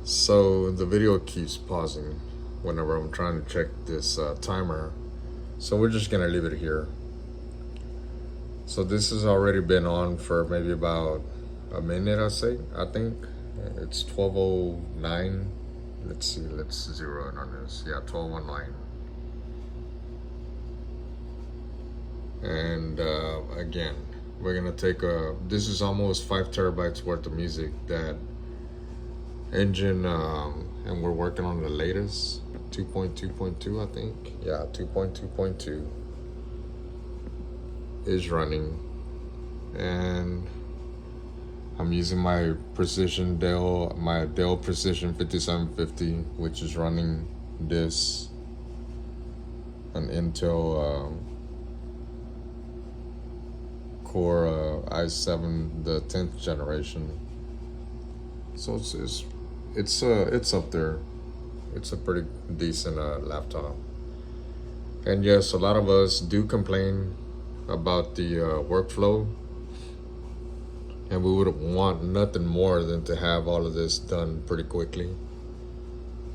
So the video keeps pausing whenever I'm trying to check this timer. So we're just gonna leave it here. So this has already been on for maybe about a minute, I think. It's 12:09. Let's see, let's zero in on this. Yeah, 12:09. And again, we're gonna take this is almost 5 terabytes worth of music that engine, and we're working on the latest 2.2.2, I think. Yeah, 2.2.2 is running, and I'm using my Dell Precision 5750, which is running this an Intel Core i7, the 10th generation. So it's up there. It's a pretty decent laptop. And yes, a lot of us do complain about the workflow, and we would want nothing more than to have all of this done pretty quickly.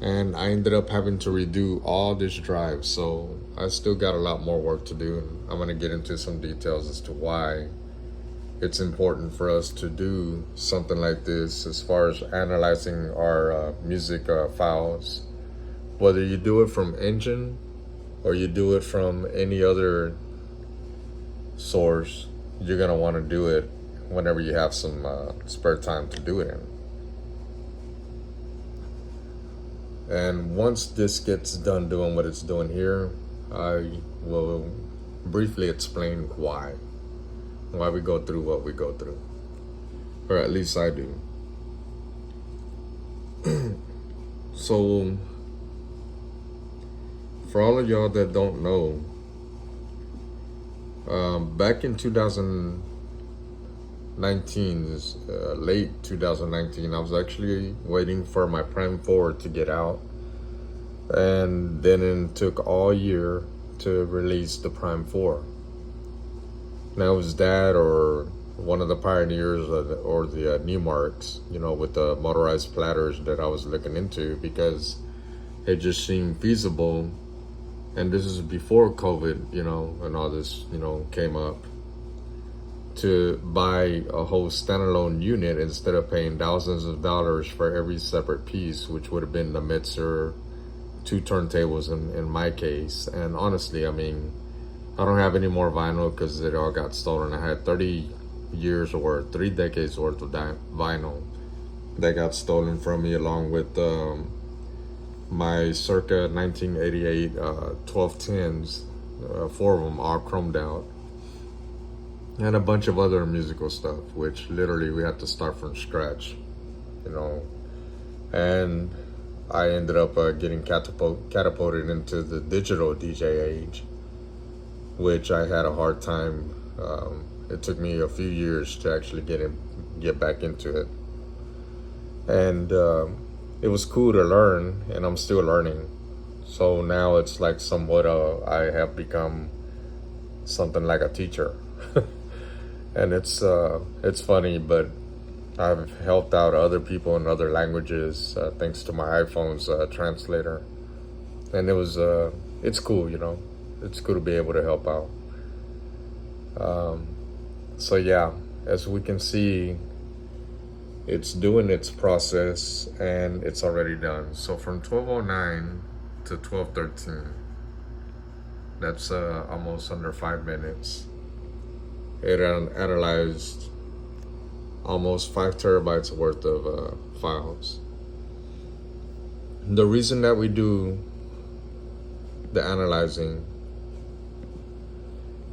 And I ended up having to redo all this drive, so I still got a lot more work to do. And I'm going to get into some details as to why it's important for us to do something like this as far as analyzing our music files. Whether you do it from Engine or you do it from any other source, you're going to want to do it whenever you have some spare time to do it in. And once this gets done doing what it's doing here, I will briefly explain why we go through what we go through, or at least I do. So for all of y'all that don't know, back in 2019, late 2019, I was actually waiting for my Prime 4 to get out, and then it took all year to release the Prime 4. Now it was that or one of the pioneers or the Newmarks, with the motorized platters that I was looking into, because it just seemed feasible. And this is before COVID, and all this, came up, to buy a whole standalone unit instead of paying thousands of dollars for every separate piece, which would have been the mixer, 2 turntables in my case. And honestly, I mean, I don't have any more vinyl because it all got stolen. I had 30 years worth, 3 decades worth of vinyl that got stolen from me, along with my circa 1988 1210s, 4 of them all chromed out, and a bunch of other musical stuff, which literally we had to start from scratch, and I ended up getting catapulted into the digital DJ age, which I had a hard time. It took me a few years to actually get back into it, and it was cool to learn, and I'm still learning. So now it's like somewhat I have become something like a teacher. And it's funny, but I've helped out other people in other languages thanks to my iPhone's translator, and it's cool, It's cool to be able to help out. So yeah, as we can see, it's doing its process, and it's already done. So from 12:09 to 12:13, that's almost under 5 minutes. It analyzed almost 5 terabytes worth of files. The reason that we do the analyzing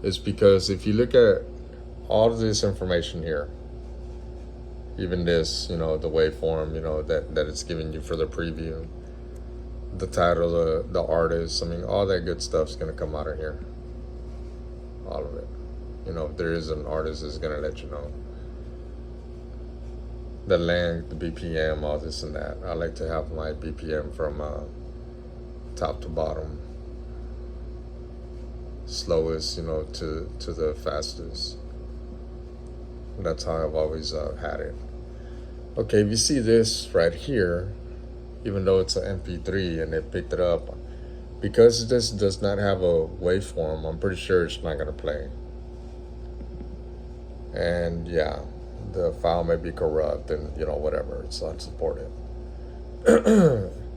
is because if you look at all of this information here, even this, the waveform, that it's giving you for the preview, the title, the artist, I mean, all that good stuff's gonna come out of here. All of it. If there is an artist, it's gonna let you know. The length, the BPM, all this and that. I like to have my BPM from top to bottom, slowest, to the fastest. That's how I've always had it. Okay, if you see this right here, even though it's an MP3 and it picked it up. Because this does not have a waveform, I'm pretty sure it's not going to play. And yeah, the file may be corrupt and, whatever, it's unsupported.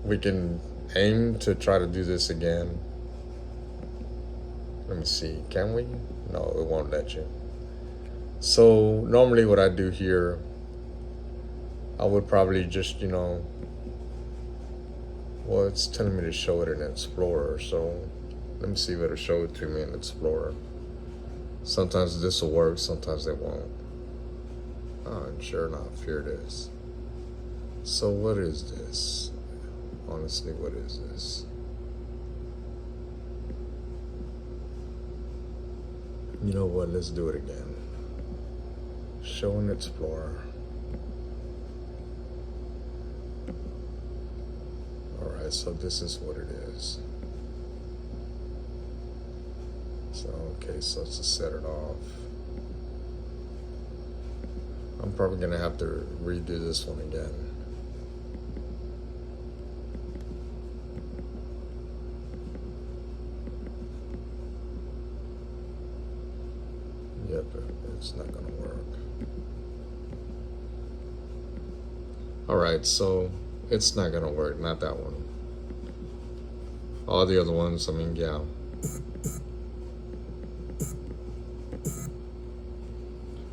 We can aim to try to do this again. Let me see, can we? No, it won't let you. So normally what I do here, I would probably just, well, it's telling me to show it in Explorer, so let me see if it'll show it to me in Explorer. Sometimes this will work, sometimes it won't. And sure enough, here it is. So what is this? Honestly, what is this? You know what, let's do it again. Show in Explorer. Alright, so this is what it is. So, okay, so let's just set it off. I'm probably going to have to redo this one again. Yep, it's not going to work. Alright, so it's not going to work, not that one. All the other ones, I mean, yeah.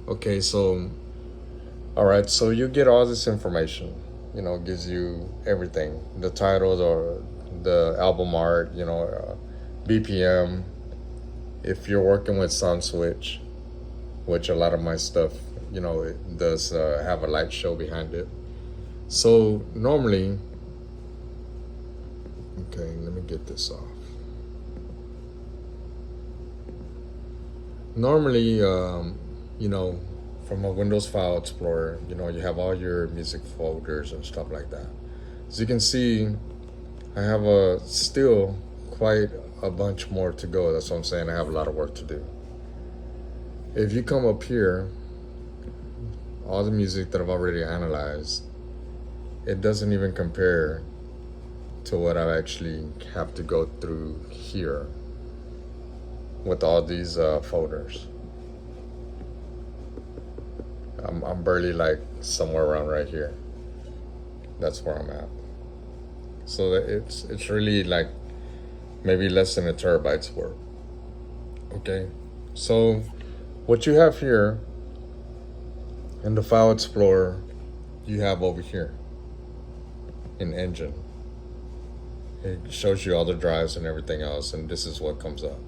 Okay, so, alright, so you get all this information, it gives you everything. The title, the album art, BPM. If you're working with SoundSwitch, which a lot of my stuff, it does have a light show behind it. So normally, okay, let me get this off. Normally, from a Windows File Explorer, you have all your music folders and stuff like that. As you can see, I have still quite a bunch more to go. That's what I'm saying. I have a lot of work to do. If you come up here, all the music that I've already analyzed, it doesn't even compare to what I actually have to go through here with all these folders. I'm barely like somewhere around right here. That's where I'm at. So it's really like maybe less than a terabyte's worth. Okay, so what you have here in the File Explorer, you have over here in Engine. It shows you all the drives and everything else, and this is what comes up.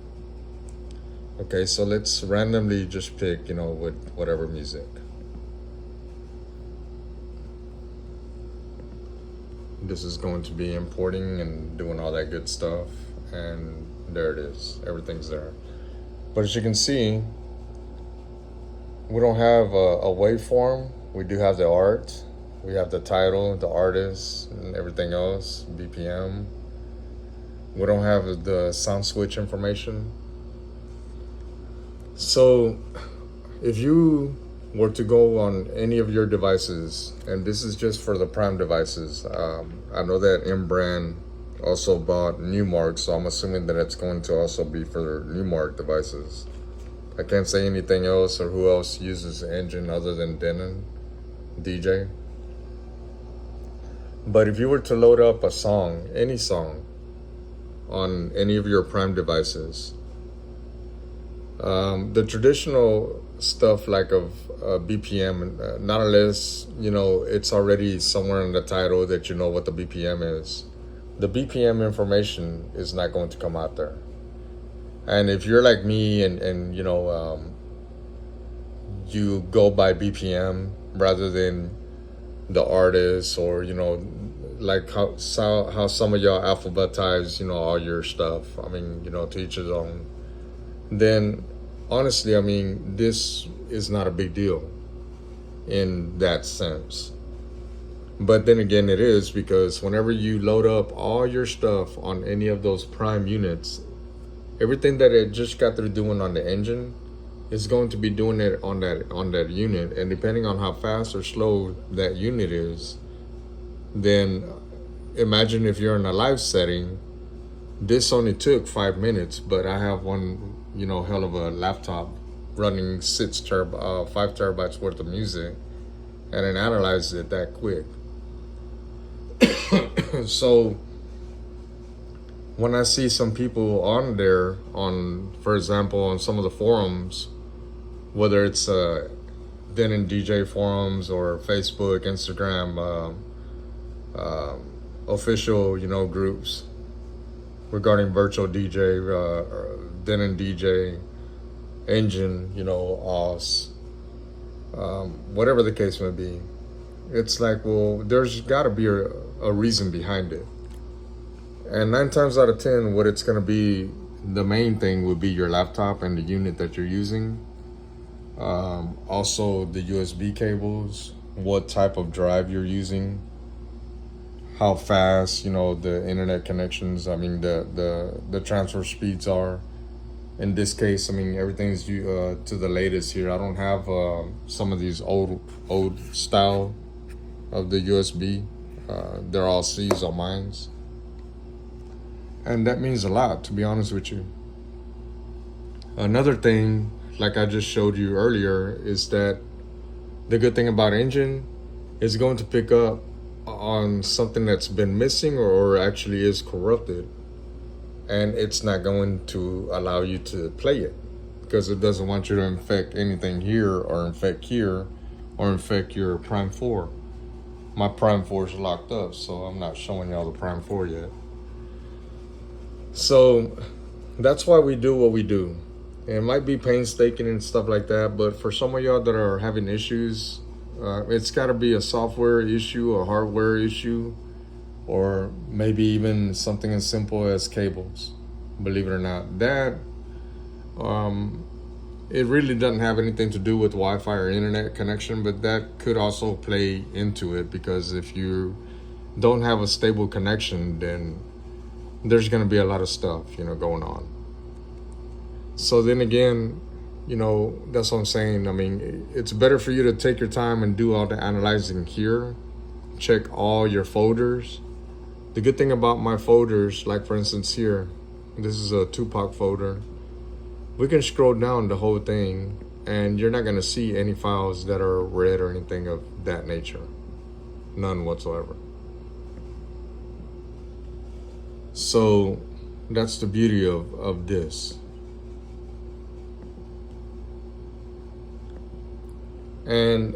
Okay, so let's randomly just pick, with whatever music. This is going to be importing and doing all that good stuff, and there it is. Everything's there. But as you can see, we don't have a waveform. We do have the art. We have the title, the artist, and everything else, BPM. We don't have the SoundSwitch information. So if you were to go on any of your devices, and this is just for the Prime devices, I know that Mbrand also bought Newmark, so I'm assuming that it's going to also be for Newmark devices. I can't say anything else or who else uses the engine other than Denon, DJ. But if you were to load up a song, any song, on any of your Prime devices, the traditional stuff like of BPM, not unless it's already somewhere in the title that you know what the BPM is. The BPM information is not going to come out there. And if you're like me and you go by BPM rather than the artist, or like how some of y'all alphabetize all your stuff, I mean to each his own, then honestly, I mean, this is not a big deal in that sense. But then again, it is, because whenever you load up all your stuff on any of those Prime units, everything that it just got through doing on the engine is going to be doing it on that unit. And depending on how fast or slow that unit is, then imagine if you're in a live setting, this only took 5 minutes, but I have one, hell of a laptop running 5 terabytes worth of music, and it analyzes it that quick. So when I see some people on there, for example, on some of the forums, whether it's Den and DJ forums or Facebook, Instagram, official, groups regarding virtual DJ, Den and DJ, Engine, OS, whatever the case may be. It's like, well, there's got to be a reason behind it. And 9 times out of 10, what it's going to be, the main thing would be your laptop and the unit that you're using. Also, the USB cables, what type of drive you're using, how fast, the internet connections, the transfer speeds are. In this case, everything's to the latest here. I don't have some of these old style of the USB. They're all C's on mine's. And that means a lot, to be honest with you. Another thing, like I just showed you earlier, is that the good thing about Engine is going to pick up on something that's been missing or actually is corrupted. And it's not going to allow you to play it because it doesn't want you to infect anything here or infect here or infect your Prime 4. My Prime 4 is locked up, so I'm not showing y'all the Prime 4 yet. So that's why we do what we do. It might be painstaking and stuff like that, but for some of y'all that are having issues, it's got to be a software issue, a hardware issue, or maybe even something as simple as cables. Believe it or not, that it really doesn't have anything to do with Wi-Fi or internet connection, but that could also play into it, because if you don't have a stable connection, then there's going to be a lot of stuff, going on. So then again, that's what I'm saying. It's better for you to take your time and do all the analyzing here. Check all your folders. The good thing about my folders, like for instance here, this is a Tupac folder. We can scroll down the whole thing and you're not going to see any files that are red or anything of that nature. None whatsoever. So that's the beauty of this. And,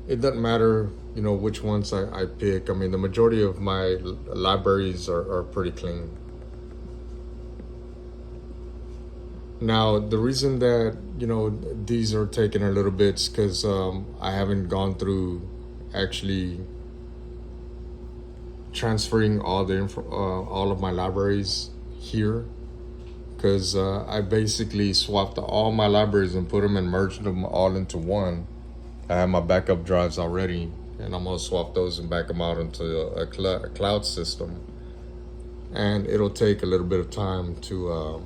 it doesn't matter, which ones I pick. The majority of my libraries are pretty clean. Now, the reason that, these are taking a little bit is because I haven't gone through actually transferring all of my libraries here, because I basically swapped all my libraries and put them and merged them all into one. I have my backup drives already, and I'm gonna swap those and back them out into a cloud system, and it'll take a little bit of time to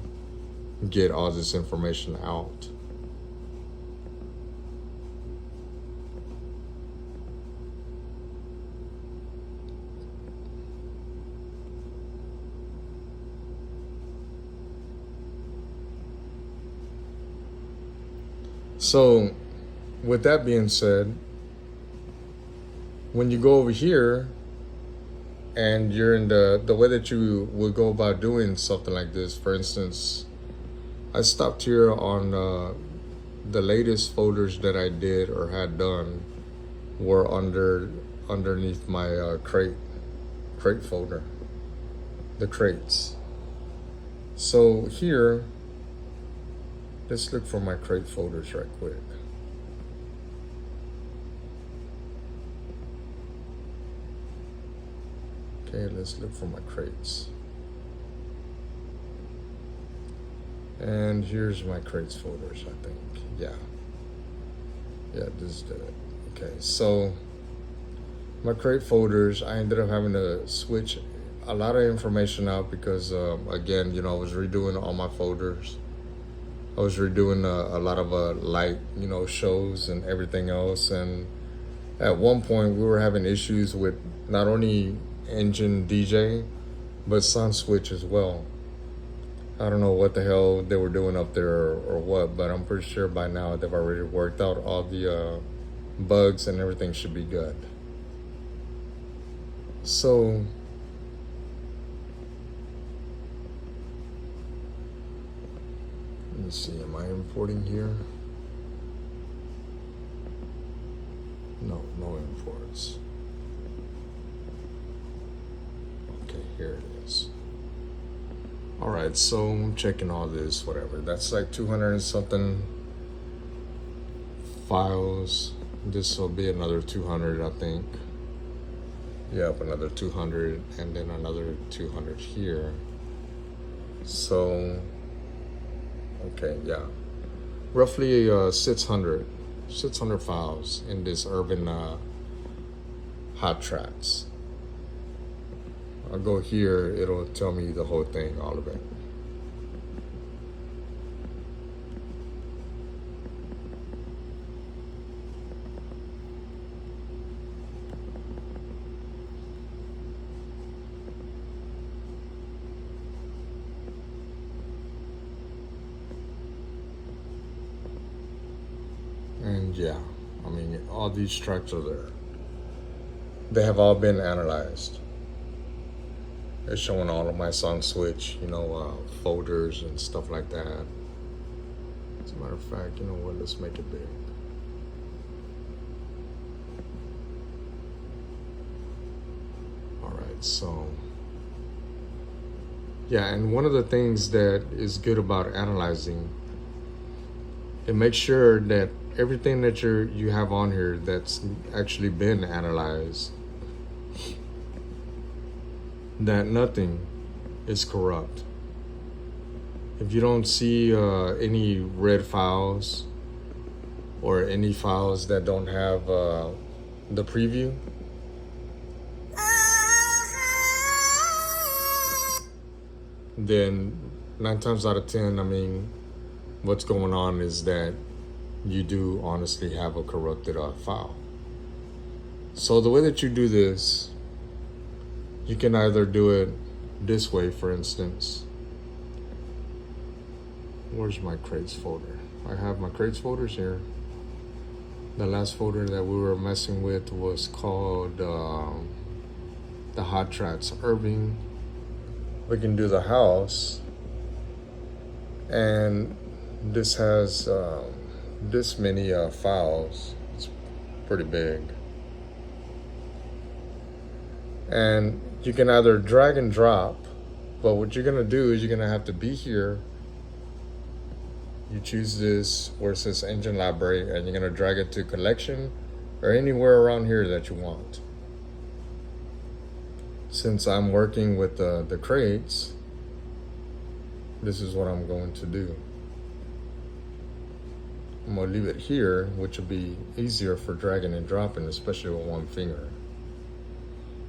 get all this information out. So with that being said, when you go over here and you're in the way that you would go about doing something like this, for instance, I stopped here on the latest folders that I did or had done were underneath my crate folder, the crates. So here, let's look for my crate folders right quick. Okay, let's look for my crates. And here's my crates folders, I think. Yeah, this is it. Okay, so my crate folders, I ended up having to switch a lot of information out because, again, I was redoing all my folders. I was redoing a lot of light, shows and everything else, and At one point, we were having issues with not only engine DJ, but sun switch as well. I don't know what the hell they were doing up there or what, but I'm pretty sure by now they've already worked out all the bugs and everything should be good. So let me see, am I importing here? No, no imports. Okay, here it is. All right, so I'm checking all this, whatever. That's like 200 and something files. This will be another 200, I think. Yep, another 200, and then another 200 here. So, okay, yeah. Roughly 600 files in this Urban Hot Tracks. I'll go here, it'll tell me the whole thing, all of it. And yeah, I mean, all these tracks are there. They have all been analyzed. It's showing all of my song switch, folders and stuff like that. As a matter of fact, you know what, let's make it big. All right, so yeah, and one of the things that is good about analyzing, it makes sure that everything that you have on here that's actually been analyzed, that nothing is corrupt. If you don't see any red files or any files that don't have the preview, then 9 times out of 10, I mean, what's going on is that you do honestly have a corrupted file. So the way that you do this, you can either do it this way, for instance. Where's my crates folder? I have my crates folders here. The last folder that we were messing with was called the Hot Tracks Urban. We can do the house, and this has this many files. It's pretty big. And you can either drag and drop, but what you're gonna do is you're gonna have to be here. You choose this where it says engine library, and you're gonna drag it to collection or anywhere around here that you want. Since I'm working with the crates, this is what I'm going to do. I'm gonna leave it here, which will be easier for dragging and dropping, especially with one finger.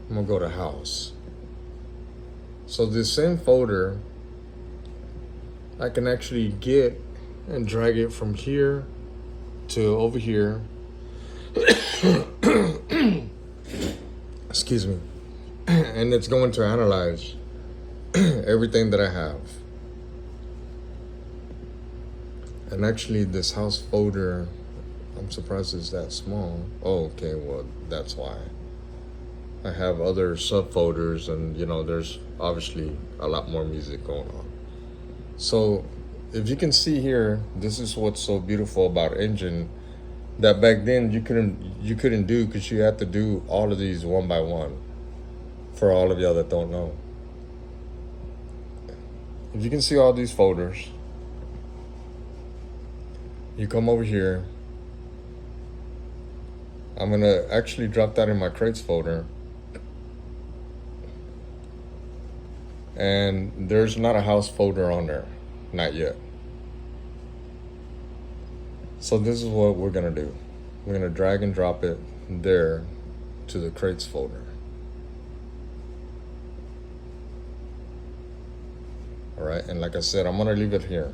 I'm gonna go to house. So this same folder, I can actually get and drag it from here to over here. Excuse me. And it's going to analyze everything that I have. And actually this house folder, I'm surprised it's that small. Oh, okay, well, that's why. I have other subfolders, and there's obviously a lot more music going on. So if you can see here, this is what's so beautiful about Engine, that back then you couldn't do, because you had to do all of these one by one. For all of y'all that don't know, if you can see all these folders, you come over here. I'm gonna actually drop that in my crates folder. And there's not a house folder on there, not yet. So this is what we're gonna do. We're gonna drag and drop it there to the crates folder. All right, and like I said, I'm gonna leave it here.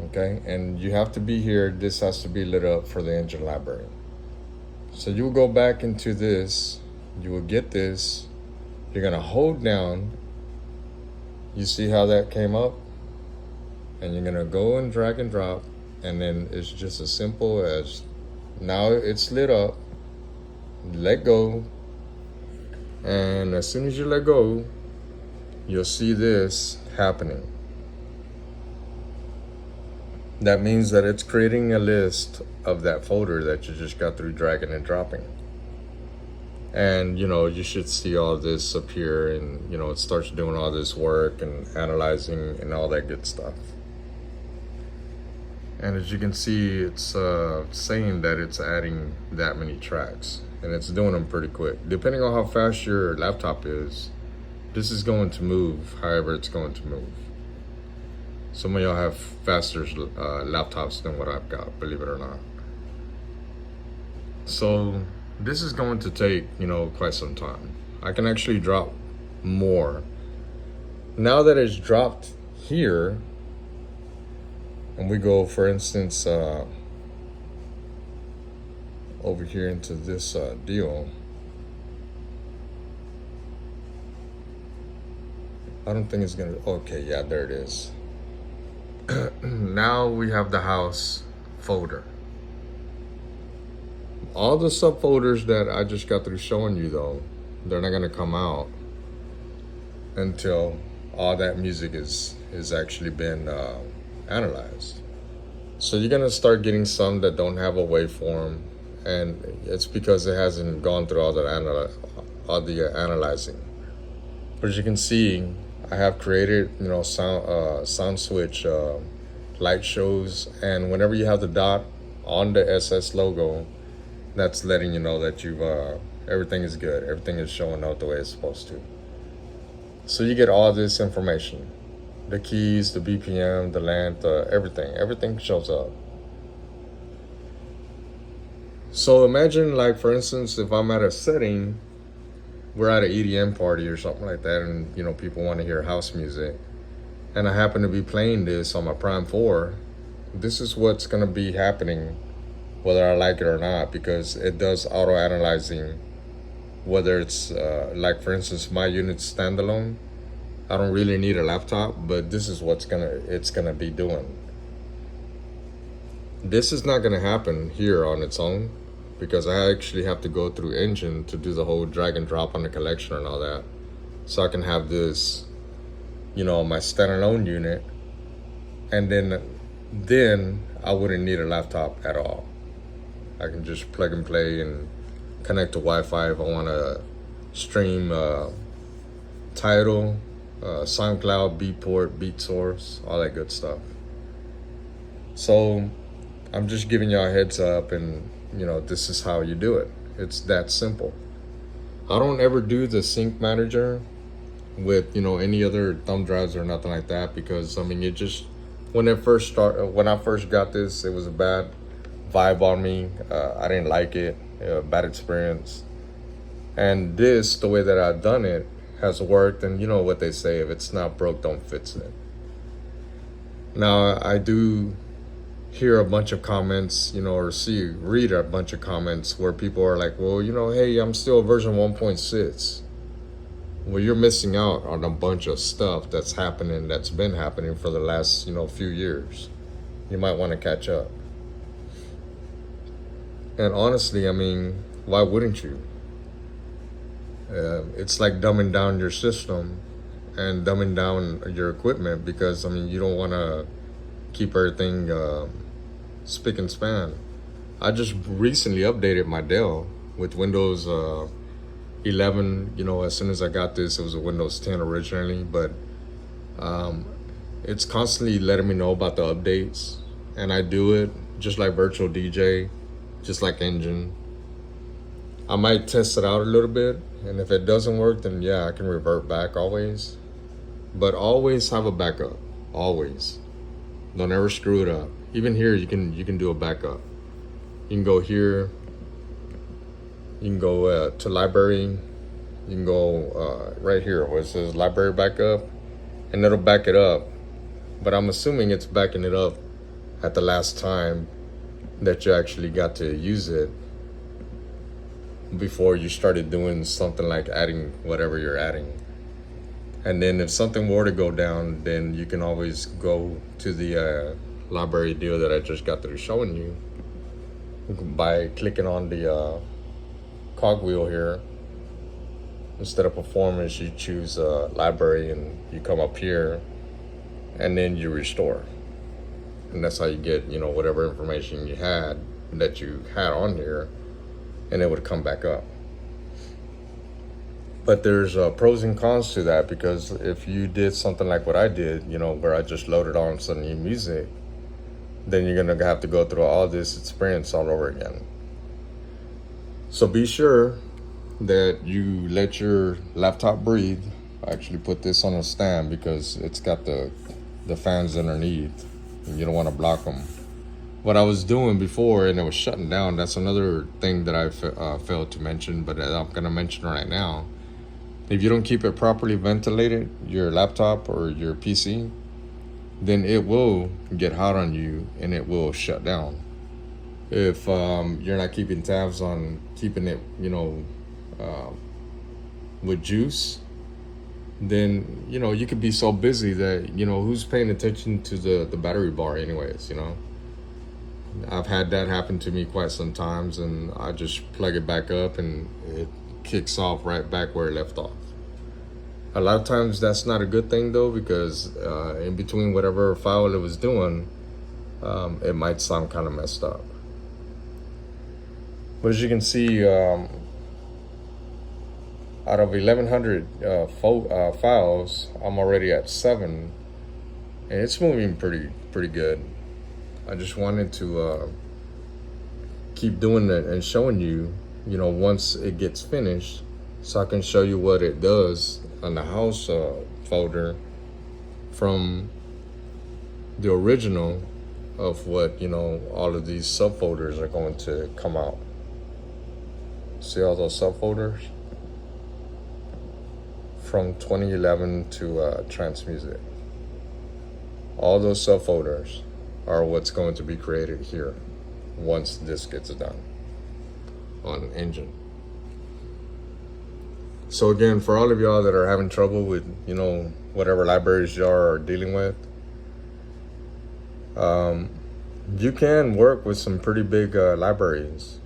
Okay, and you have to be here. This has to be lit up for the engine library. So you will go back into this, you will get this, you're gonna hold down, you see how that came up? And you're gonna go and drag and drop, and then it's just as simple as now it's lit up, let go, and as soon as you let go, you'll see this happening. That means that it's creating a list of that folder that you just got through dragging and dropping. And you should see all this appear, and it starts doing all this work and analyzing and all that good stuff. And as you can see, it's saying that it's adding that many tracks, and it's doing them pretty quick. Depending on how fast your laptop is, this is going to move however it's going to move. Some of y'all have faster laptops than what I've got, believe it or not. So this is going to take, quite some time. I can actually drop more. Now that it's dropped here, and we go, for instance, over here into this deal, I don't think it's gonna, okay, yeah, there it is. Now we have the house folder. All the subfolders that I just got through showing you, though, they're not gonna come out until all that music is actually been analyzed. So you're gonna start getting some that don't have a waveform, and it's because it hasn't gone through all the analyzing. But as you can see, I have created, sound switch light shows, and whenever you have the dot on the SS logo, that's letting you know that you've everything is good. Everything is showing out the way it's supposed to. So you get all this information, the keys, the BPM, the length, everything shows up. So imagine, like, for instance, if I'm at a setting, we're at an EDM party or something like that, and people want to hear house music, and I happen to be playing this on my Prime 4, this is what's going to be happening whether I like it or not, because it does auto analyzing whether it's like, for instance, my unit's standalone. I don't really need a laptop, but this is what's it's gonna be doing. This is not gonna happen here on its own, because I actually have to go through Engine to do the whole drag and drop on the collection and all that. So I can have this, my standalone unit, and then I wouldn't need a laptop at all. I can just plug and play and connect to Wi-Fi if I want to stream Tidal, SoundCloud, Beatport, BeatSource, all that good stuff. So I'm just giving y'all a heads up, and this is how you do it. It's that simple. I don't ever do the sync manager with any other thumb drives or nothing like that, because it just, when I first got this, it was a bad vibe on me. I didn't like it. Bad experience. And this, the way that I've done it, has worked. And you know what they say, if it's not broke, don't fix it. Now I do hear a bunch of comments, or read a bunch of comments where people are like, well, hey, I'm still version 1.6. Well, you're missing out on a bunch of stuff that's been happening for the last few years. You might want to catch up. And honestly, why wouldn't you? It's like dumbing down your system and dumbing down your equipment, because you don't want to keep everything spick and span. I just recently updated my Dell with Windows 11. As soon as I got this, it was a Windows 10 originally, but it's constantly letting me know about the updates, and I do it just like Virtual DJ, just like Engine. I might test it out a little bit, and if it doesn't work, then yeah, I can revert back always. But always have a backup. Always. Don't ever screw it up. Even here, you can do a backup. You can go here. You can go to library. You can go right here where it says library backup, and it'll back it up. But I'm assuming it's backing it up at the last time that you actually got to use it. before you started doing something like adding whatever you're adding. And then if something were to go down, then you can always go to the library deal that I just got through showing you by clicking on the cogwheel here. Instead of performance, you choose library and you come up here and then you restore. And that's how you get, whatever information you had on here, and it would come back up. But there's pros and cons to that, because if you did something like what I did, where I just loaded on some new music, then you're gonna have to go through all this experience all over again. So be sure that you let your laptop breathe. I actually put this on a stand because it's got the fans underneath, and you don't want to block them. What I was doing before, and it was shutting down, that's another thing that I failed to mention, but I'm going to mention right now. If you don't keep it properly ventilated, your laptop or your PC, then it will get hot on you and it will shut down. If you're not keeping tabs on keeping it, with juice, then, you could be so busy that, who's paying attention to the battery bar anyways, I've had that happen to me quite some times, and I just plug it back up and it kicks off right back where it left off. A lot of times that's not a good thing though, because in between whatever file it was doing, it might sound kind of messed up. But as you can see, out of 1,100 files, I'm already at 7, and it's moving pretty good. I just wanted to keep doing it and showing you, once it gets finished, so I can show you what it does on the house folder from the original of what, all of these subfolders are going to come out. See all those subfolders? From 2011 to trance music. All those subfolders are what's going to be created here once this gets done on Engine. So again, for all of y'all that are having trouble with, whatever libraries y'all are dealing with, you can work with some pretty big libraries.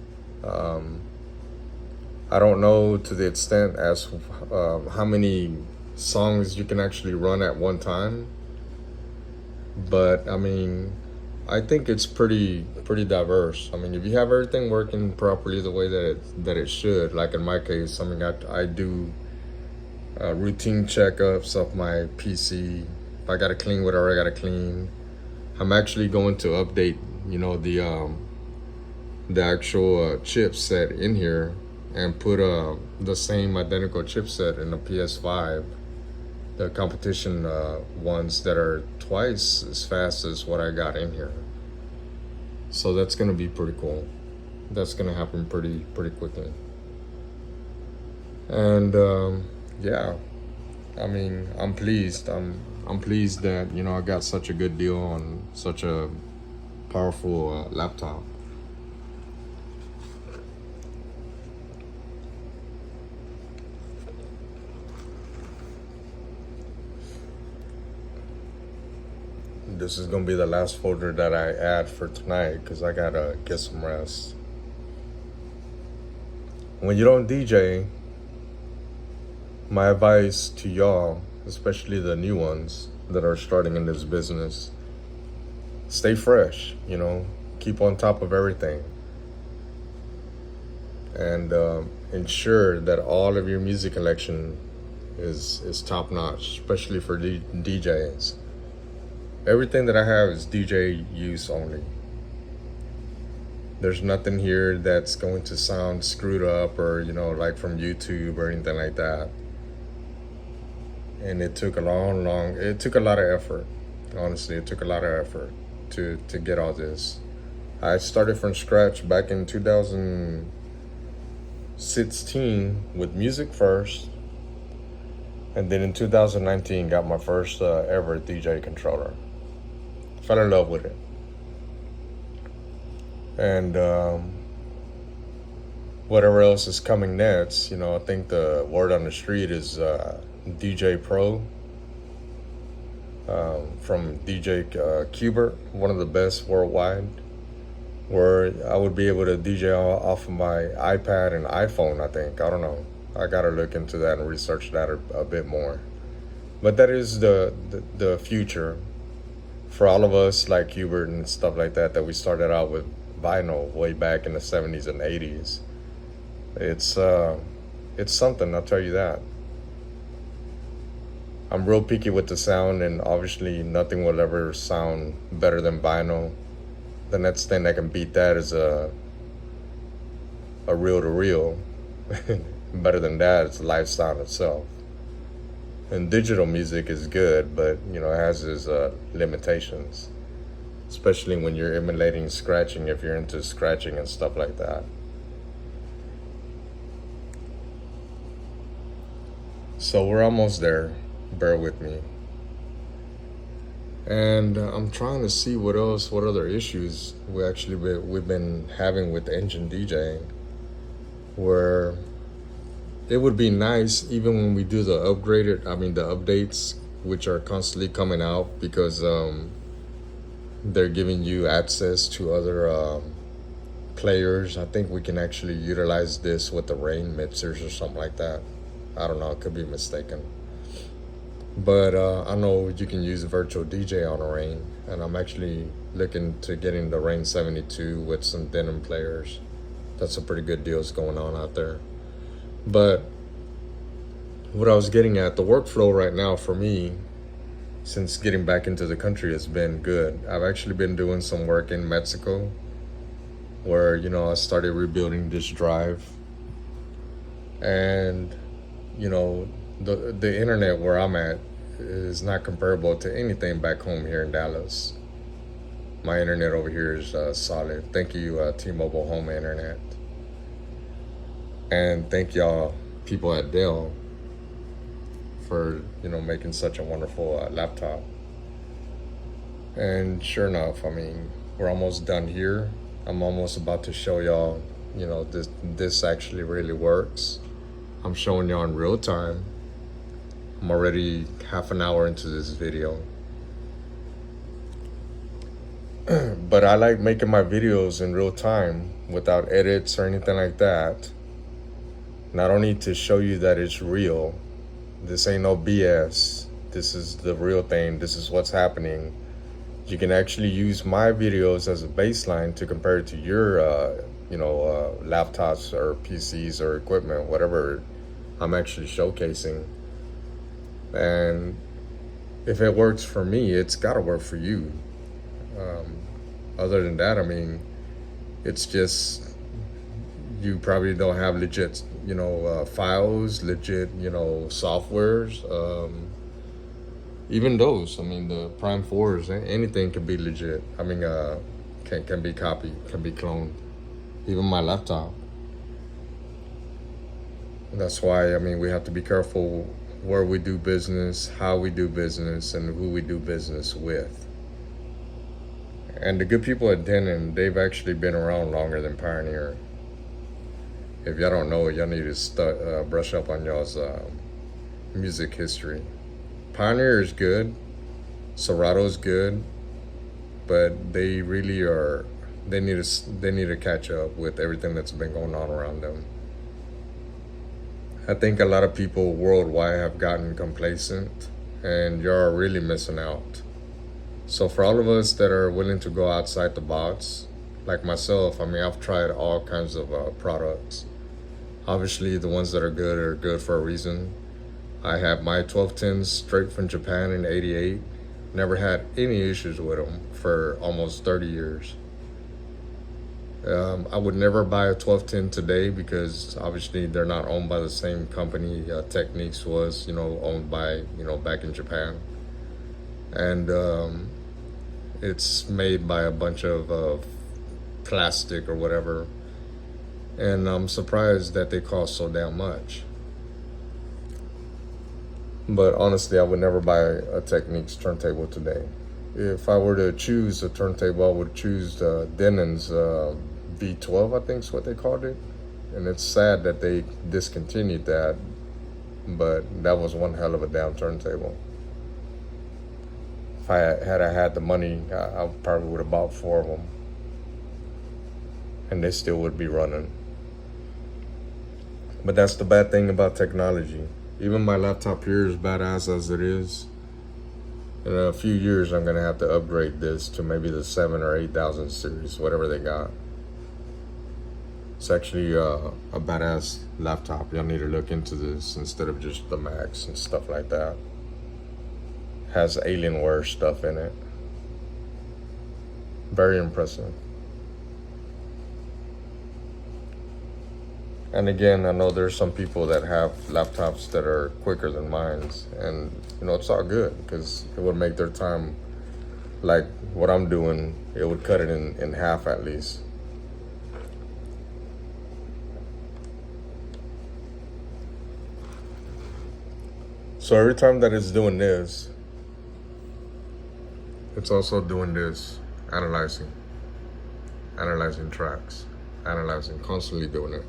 I don't know to the extent as how many songs you can actually run at one time, but I think it's pretty diverse. If you have everything working properly the way that it should, like in my case, I do routine checkups of my PC. If I gotta clean whatever I gotta clean, I'm actually going to update, the actual chipset in here and put the same identical chipset in the PS5, the competition ones that are twice as fast as what I got in here. So that's gonna be pretty cool. That's gonna happen pretty quickly. And yeah, I'm pleased. I'm pleased that I got such a good deal on such a powerful laptop. This is gonna be the last folder that I add for tonight because I gotta get some rest. When you don't DJ, my advice to y'all, especially the new ones that are starting in this business, stay fresh, keep on top of everything. And ensure that all of your music collection is top notch, especially for DJs. Everything that I have is DJ use only. There's nothing here that's going to sound screwed up or, like from YouTube or anything like that. And it took it took a lot of effort. Honestly, it took a lot of effort to get all this. I started from scratch back in 2016 with music first. And then in 2019, got my first ever DJ controller. Fell in love with it. And whatever else is coming next. You know, I think the word on the street is DJ Pro from DJ Qbert, one of the best worldwide, where I would be able to DJ off of my iPad and iPhone, I think. I don't know. I got to look into that and research that a bit more. But that is the future for all of us like Hubert and stuff like that we started out with vinyl way back in the 70s and 80s. It's something, I'll tell you that. I'm real picky with the sound, and obviously nothing will ever sound better than vinyl. The next thing that can beat that is a reel to reel. Better than that, it's the live sound itself. And digital music is good, but you know, it has its limitations, especially when you're emulating scratching, if you're into scratching and stuff like that. So we're almost there. Bear with me. And I'm trying to see what other issues we've been having with engine DJing, where it would be nice even when we do the updates, which are constantly coming out because they're giving you access to other players. I think we can actually utilize this with the Rain mixers or something like that. I don't know, I could be mistaken. But I know you can use virtual DJ on a Rain, and I'm actually looking to getting the Rain 72 with some Denon players. That's some pretty good deals going on out there. But what I was getting at, the workflow right now for me, since getting back into the country, has been good. I've actually been doing some work in Mexico where, you know, I started rebuilding this drive. And, you know, the internet where I'm at is not comparable to anything back home here in Dallas. My internet over here is solid. Thank you, T-Mobile Home Internet. And thank y'all, people at Dell, for, you know, making such a wonderful laptop. And sure enough, I mean, we're almost done here. I'm almost about to show y'all, you know, this actually really works. I'm showing y'all in real time. I'm already half an hour into this video. But I like making my videos in real time without edits or anything like that. Not only to show you that it's real, this ain't no BS. This is the real thing. This is what's happening. You can actually use my videos as a baseline to compare it to your, laptops or PCs or equipment, whatever I'm actually showcasing. And if it works for me, it's got to work for you. Other than that, I mean, it's just, you probably don't have legit, files, legit, softwares. Even those, I mean, the Prime 4s, anything can be legit. I mean, can be copied, can be cloned. Even my laptop. That's why, I mean, we have to be careful where we do business, how we do business, and who we do business with. And the good people at Denon, they've actually been around longer than Pioneer. If y'all don't know, y'all need to brush up on y'all's music history. Pioneer is good, Serato's good, but they really are. They need to catch up with everything that's been going on around them. I think a lot of people worldwide have gotten complacent, and you're really missing out. So for all of us that are willing to go outside the box, like myself, I mean, I've tried all kinds of products. Obviously, the ones that are good for a reason. I have my 1210s straight from Japan in '88. Never had any issues with them for almost 30 years. I would never buy a 1210 today because obviously they're not owned by the same company Technics was, owned by, back in Japan. And it's made by a bunch of plastic or whatever. And I'm surprised that they cost so damn much. But honestly, I would never buy a Technics turntable today. If I were to choose a turntable, I would choose Denon's V12, I think is what they called it. And it's sad that they discontinued that, but that was one hell of a damn turntable. If I had the money, I probably would have bought 4 of them, and they still would be running. But that's the bad thing about technology. Even my laptop here, as badass as it is, in a few years I'm gonna have to upgrade this to maybe the 7 or 8,000 series, whatever they got. It's actually a badass laptop. Y'all need to look into this instead of just the Macs and stuff like that. Has Alienware stuff in it. Very impressive. And again, I know there's some people that have laptops that are quicker than mine's, and it's all good because it would make their time, like what I'm doing, it would cut it in half at least. So every time that it's doing this, it's also doing this, analyzing tracks, constantly doing it.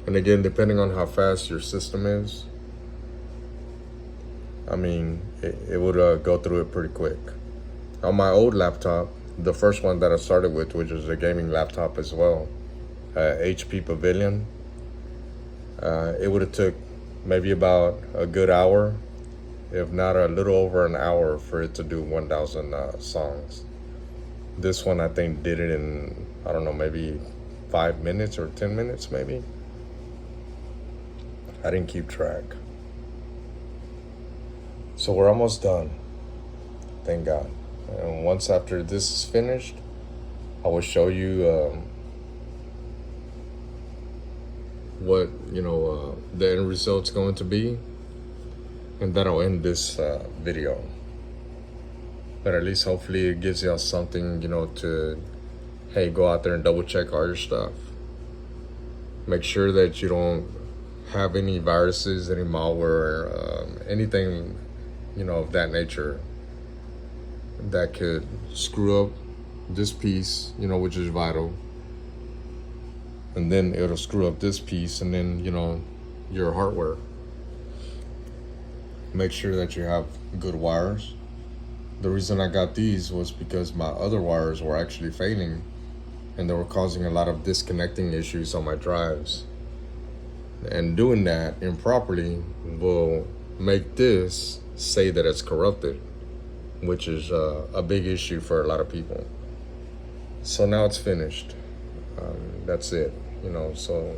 And again, depending on how fast your system is, I mean, it would go through it pretty quick. On my old laptop, the first one that I started with, which was a gaming laptop as well, HP Pavilion, it would have took maybe about a good hour, if not a little over an hour, for it to do 1,000 songs. This one, I think, did it in, I don't know, maybe 5 minutes or 10 minutes, maybe. I didn't keep track. So we're almost done. Thank God. And once after this is finished, I will show you what the end result's going to be, and that'll end this video. But at least hopefully it gives y'all something to, hey, go out there and double check all your stuff. Make sure that you don't have any viruses, any malware, anything of that nature that could screw up this piece, which is vital. And then it'll screw up this piece, and then your hardware. Make sure that you have good wires. The reason I got these was because my other wires were actually failing, and they were causing a lot of disconnecting issues on my drives. And doing that improperly will make this say that it's corrupted, which is a big issue for a lot of people. So now it's finished. That's it, so.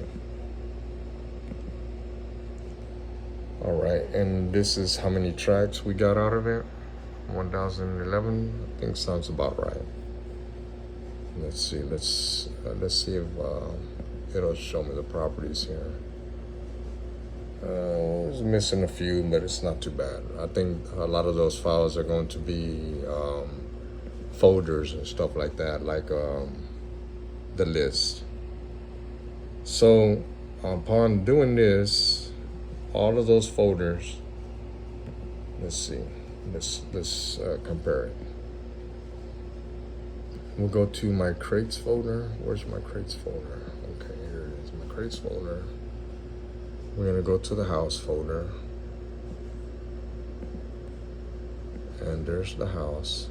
All right, and this is how many tracks we got out of it. 1,011, I think sounds about right. Let's see if it'll show me the properties here. It's missing a few, but it's not too bad. I think a lot of those files are going to be folders and stuff like that, like the list. So upon doing this, all of those folders, let's see, let's compare it. We'll go to my crates folder. Where's my crates folder? Okay, here it is, my crates folder. We're gonna go to the house folder, and there's the house.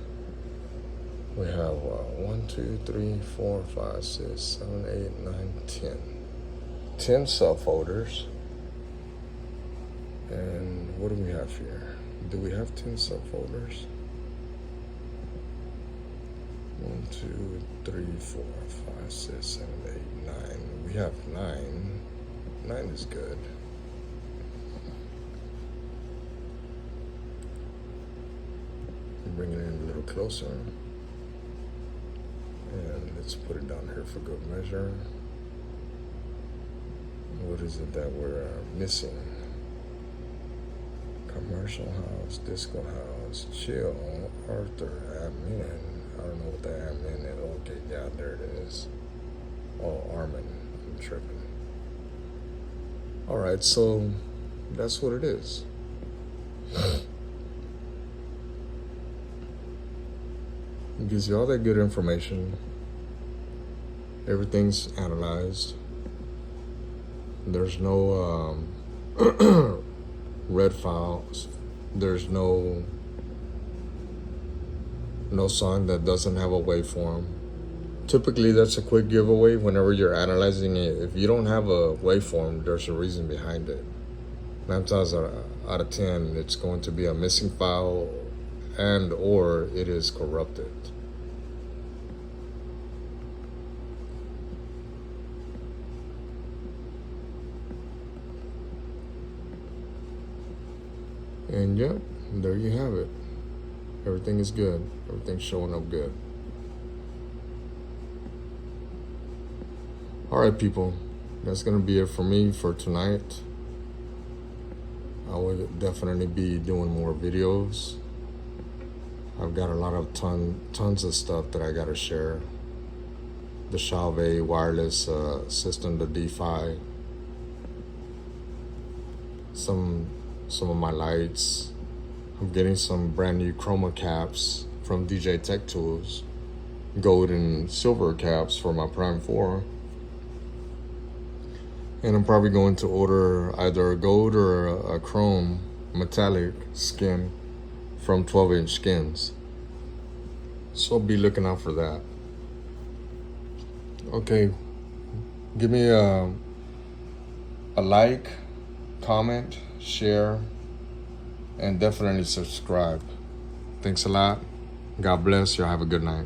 We have 1, 2, 3, 4, 5, 6, 7, 8, 9, 10 subfolders. And what do we have here? Do we have 10 subfolders? 1, 2, 3, 4, 5, 6, 7, 8, 9. We have 9. 9 is good. Bring it in a little closer. And let's put it down here for good measure. What is it that we're missing? Commercial house, disco house, chill, Arthur, admin. I don't know what the admin is. Okay, yeah, there it is. Oh, Armin. I'm tripping. Alright, so that's what it is. It gives you all that good information. Everything's analyzed. There's no red files. There's no song that doesn't have a waveform. Typically, that's a quick giveaway whenever you're analyzing it. If you don't have a waveform, there's a reason behind it. 9 times out of 10, it's going to be a missing file and or it is corrupted. And yeah, there you have it. Everything is good. Everything's showing up good. Alright people, that's going to be it for me for tonight. I will definitely be doing more videos. I've got a lot of tons of stuff that I got to share. The Chauvet wireless system, the D5. Some of my lights. I'm getting some brand new chroma caps from DJ Tech Tools. Gold and silver caps for my Prime 4. And I'm probably going to order either a gold or a chrome metallic skin from 12-inch skins. So be looking out for that. Okay, give me a like, comment, share, and definitely subscribe. Thanks a lot. God bless. Y'all have a good night.